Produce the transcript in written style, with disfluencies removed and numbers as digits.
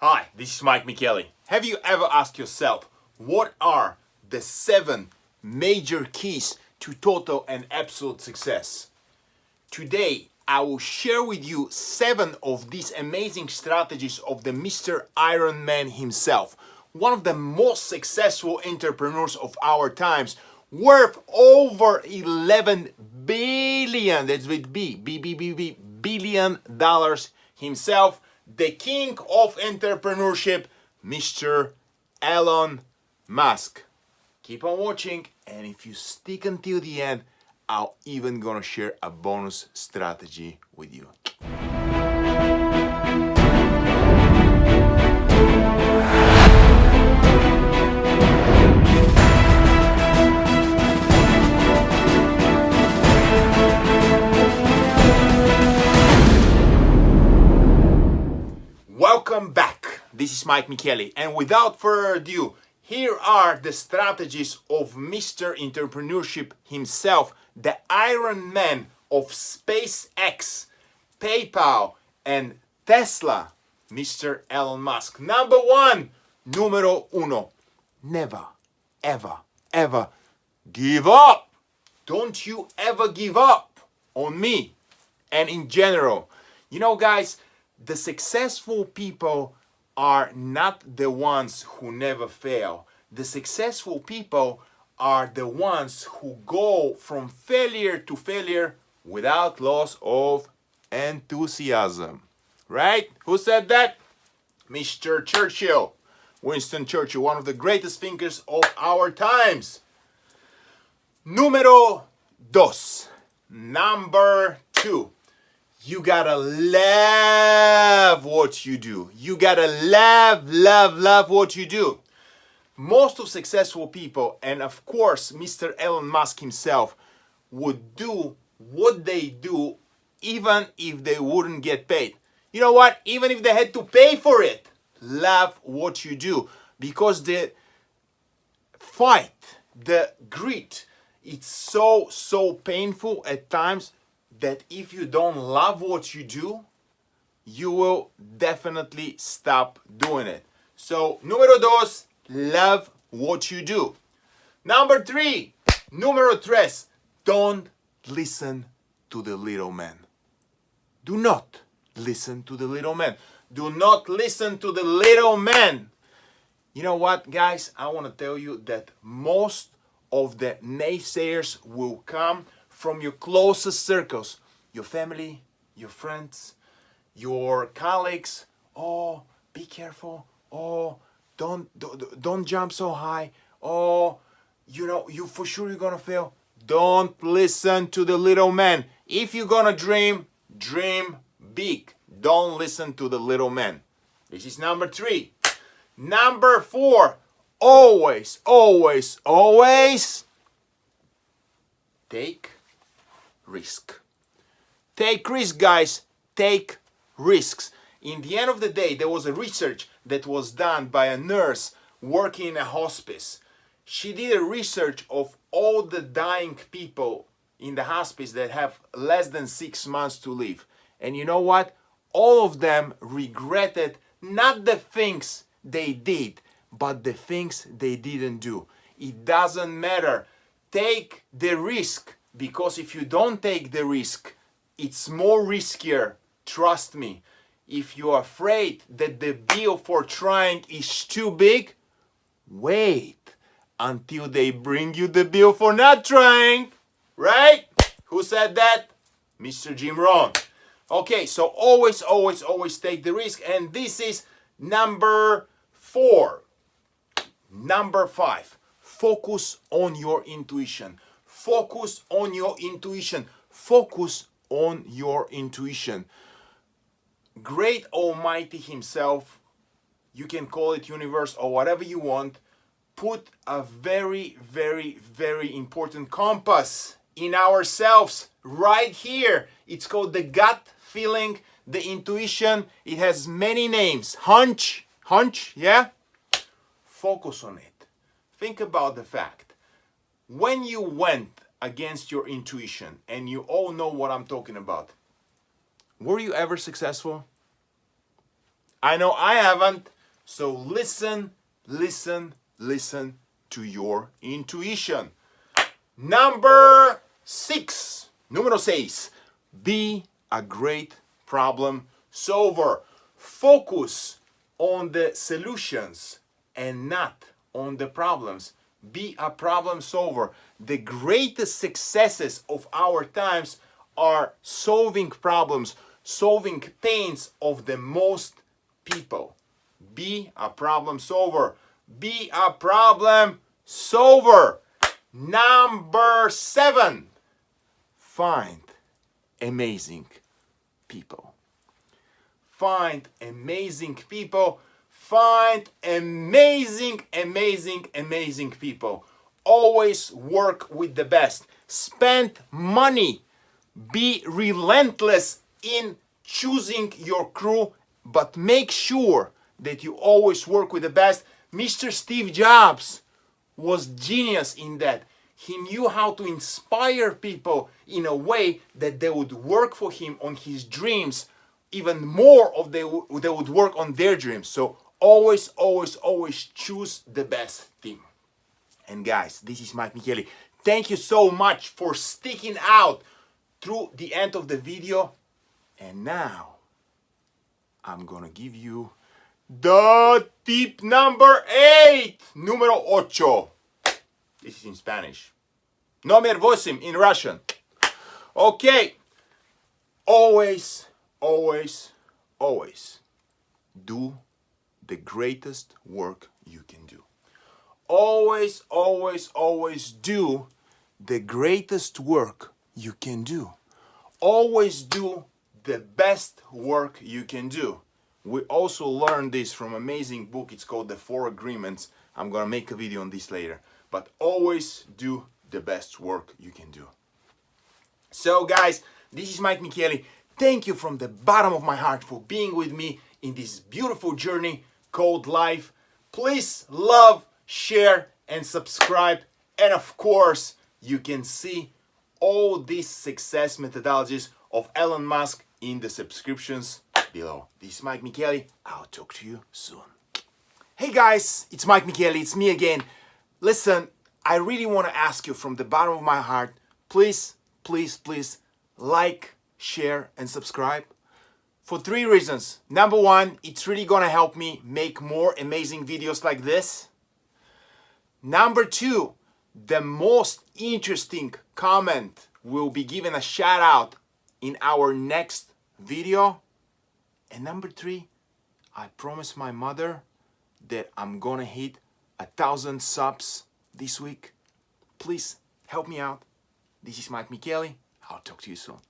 Hi, this is Mike Michele. Have you ever asked yourself, what are the 7 major keys to total and absolute success? Today, I will share with you 7 of these amazing strategies of the Mr. Iron Man himself, one of the most successful entrepreneurs of our times, worth over 11 billion, that's with billion dollars himself, the king of entrepreneurship, Mr. Elon Musk. Keep on watching, and if you stick until the end, I'm even gonna share a bonus strategy with you. Welcome back. This is Mike Michele, and without further ado, here are the strategies of Mr. Entrepreneurship himself, the Iron Man of SpaceX, PayPal, and Tesla, Mr. Elon Musk. Number 1, numero uno, never, ever give up. Don't you ever give up on me and in general. You know, guys, the successful people are not the ones who never fail. The successful people are the ones who go from failure to failure without loss of enthusiasm. Right? Who said that? Mr. Churchill. Winston Churchill, one of the greatest thinkers of our times. Numero dos. Number 2. You gotta love what you do. You gotta love what you do. Most of successful people, and of course Mr. Elon Musk himself, would do what they do even if they wouldn't get paid. You know what? Even if they had to pay for it, love what you do. Because the fight, the grit, it's so painful at times that if you don't love what you do, you will definitely stop doing it. So, número 2, love what you do. Number 3, número 3, don't listen to the little man. Do not listen to the little man. Do not listen to the little man. You know what, guys? I want to tell you that most of the naysayers will come from your closest circles, your family, your friends, your colleagues. Oh, be careful. Oh, don't jump so high. Oh, you for sure you're gonna fail. Don't listen to the little man. If you're gonna dream big. Don't listen to the little man. This is number 3. Number 4, always take risk. Take risk, guys. Take risks. In the end of the day, there was a research that was done by a nurse working in a hospice. She did a research of all the dying people in the hospice that have less than 6 months to live. And you know what? All of them regretted not the things they did, but the things they didn't do. It doesn't matter. Take the risk, because if you don't take the risk, it's more riskier. Trust me. If you're afraid that the bill for trying is too big, wait until they bring you the bill for not trying. Right? Who said that? Mr. Jim Rohn. Okay, so always take the risk. And this is number 4. Number 5. Focus on your intuition. Focus on your intuition. Focus on your intuition. Great Almighty himself, you can call it universe or whatever you want, put a very important compass in ourselves right here. It's called the gut feeling, the intuition. It has many names. Hunch, yeah? Focus on it. Think about the fact. When you went against your intuition, and you all know what I'm talking about, were you ever successful? I know I haven't. So listen, listen, listen to your intuition. Number 6. Número 6. Be a great problem solver. Focus on the solutions and not on the problems. Be a problem solver. The greatest successes of our times are solving problems, solving pains of the most people. Be a problem solver. Be a problem solver. Number 7. Find amazing people. Find amazing people. Find amazing, amazing, amazing people. Always work with the best. Spend money. Be relentless in choosing your crew, but make sure that you always work with the best. Mr. Steve Jobs was genius in that. He knew how to inspire people in a way that they would work for him on his dreams, even more of they would work on their dreams. So always, always, always choose the best team. And guys, this is Mike Michele. Thank you so much for sticking out through the end of the video. And now I'm gonna give you the tip number 8. Número 8. This is in Spanish. Номер 8 in Russian. Okay. Always, always, always do the greatest work you can do. Always, always, always do the greatest work you can do. Always do the best work you can do. We also learned this from an amazing book. It's called The 4 Agreements. I'm gonna make a video on this later. But always do the best work you can do. So guys, this is Mike Michele. Thank you from the bottom of my heart for being with me in this beautiful journey called life. Please love, share, and subscribe. And of course, you can see all these success methodologies of Elon Musk in the subscriptions below. This is Mike Michele. I'll talk to you soon. Hey guys, it's Mike Michele. It's me again. Listen, I really want to ask you from the bottom of my heart, please, please, please like, share, and subscribe. For 3 reasons. Number 1, it's really gonna help me make more amazing videos like this. Number 2, the most interesting comment will be given a shout out in our next video. And number 3, I promised my mother that I'm gonna hit 1,000 subs this week. Please help me out. This is Mike Michele. I'll talk to you soon.